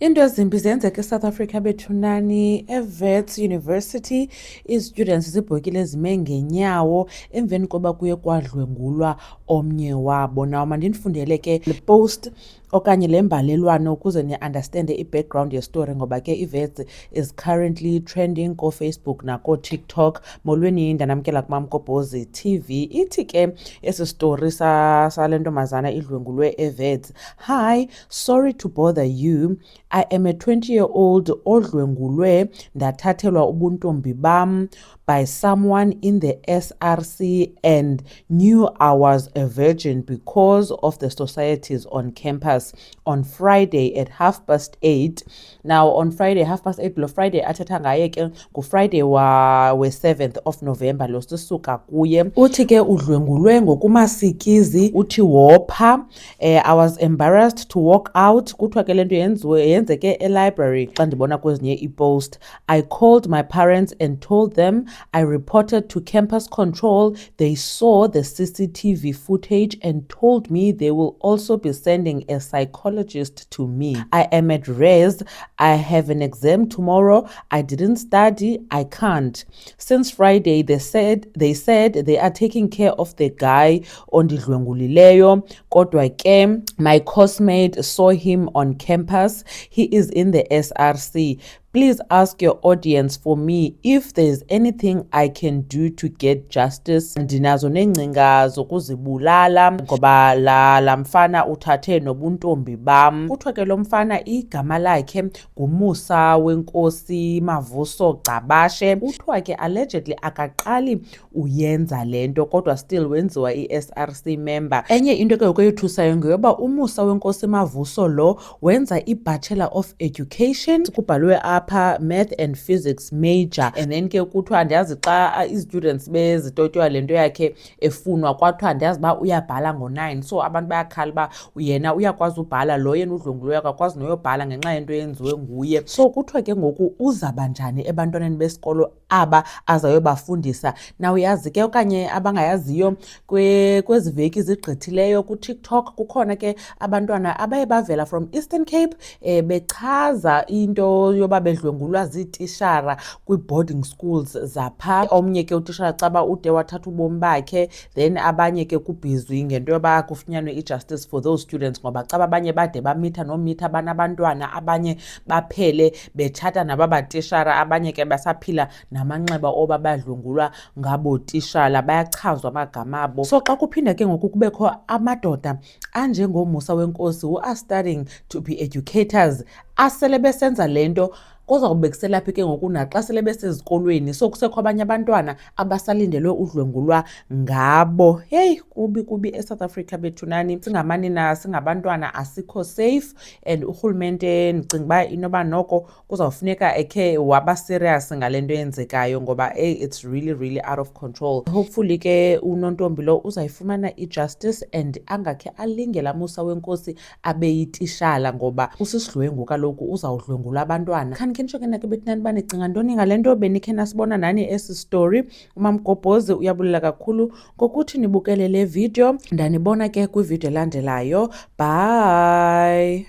Into ezimbi zenzeka eSouth Africa bethunani. eWits University i-students zibhokile zime ngenyawo emveni koba kuye kwadlwengulwa omnye wabo. Now mandinifundele ke le post okanye le mbalelwano ukuze ni-understande i-background yestory, ngoba ke iWits is currently trending koFacebook nakoTikTok. Molweni, ndanamkela kuMamgobhozi TV. Ithi ke esi story sale ntombazana idlwengulwe eWits. Hi, sorry to bother you. I am a 20-year-old odlwengulwe ndathathelwa ubuntombi bam by someone in the SRC and knew I was a virgin because of the societies on campus on Friday at 8:30. Now on Friday 8:30, lo Friday athetha ngaye ke nguFriday we-7th of November lo sisuka kuye. Uthi ke udlwengulwe ngokumasikizi, uthi wopha. I was embarrassed to walk out. Kuthiwa ke lento yenzeke e-library xa ndibona kwezinye i-post. I called my parents and told them. I reported to campus control. They saw the CCTV footage and told me they will also be sending a psychologist to me. I am at res. I have an exam tomorrow. I didn't study. I can't. Since Friday, they said they are taking care of the guy ondidlwengulileyo. Kodwa ke, my coursemate saw him on campus. He is in the SRC. Please ask your audience for me if there's anything I can do to get justice. Ndinazo neengcinga zokuzibulala ngoba la mfana uthathe nobuntombi bam. Kuthiwa ke lo mfana igama lakhe nguMusa Wenkosi Mavuso Gcabashe. Kuthiwa ke allegedly akaqali uyenza lento kodwa still wenziwa i-SRC member. Enye into ke ukuyithusayo ngoba uMusa Wenkosi Mavuso lo wenza i-Bachelor of Education, kubhalwe apha math and physics major, and then ke kuthiwa andiyazi xa i-students bezitotywa lento yakhe efunwa kwathiwa andiyazi uba uyabhala ngo-9. So abantu bayakhala uba yena uyakwazi ubhala, lo yena udlwengulweyo akakwazi noyobhala ngenxa yento yenziwe nguye. So kuthiwa ke ngoku uzaba njani ebantwaneni besikolo aba azayobafundisa. Now uyazi ke okanye abangayaziyo, kwezi veki zigqithileyo kuTikTok kukhona ke abantwana abaye bavela from Eastern Cape bechaza into yoba bedlwengulwa ziitishara kwi-boarding schools zapha. Omnye ke utishara caba ude wathatha ubomi bakhe, then abanye ke kubhizwi ngento yoba kufunyanwe i-justice for those students ngoba caba abanye bade bamitha nomitha banabantwana, abanye baphele betshata naba batishara, abanye ke basaphila namanxeba oba badlwengulwa ngabo tishala, bayachazwa amagama abo. So xa kuphinda ke ngoku kubekho amadoda anjengoMusa Wenkosi who are studying to be educators asele besenza lento, kuzawube kuselaphi ke ngoku naxa sele besezikolweni. So kusekho abanye abantwana abasalindelwe udlwengulwa ngabo. Hey, kubi eSouth Africa bethunani. Singamanina singabantwana asikho safe, and urhulumente ndicinga uba inoba noko kuzawufuneka ekhe waba serious ngale nto yenzekayo ngoba it's really out of control. Hopefully ke unontombi lo uzayifumana i-justice and angakhe alingela Musa Wenkosi abe yitishala ngoba usisidlwengu kaloku uzawudlwengula abantwana. Khe nditsho ke nake bethinani uba nicinga ntoni ngale nto benikhe nasibona nani esi story. uMamgobhozi uyabulela kakhulu ngokuthi nibukele le video. Ndanibona ke kwivideo elandelayo. Bye.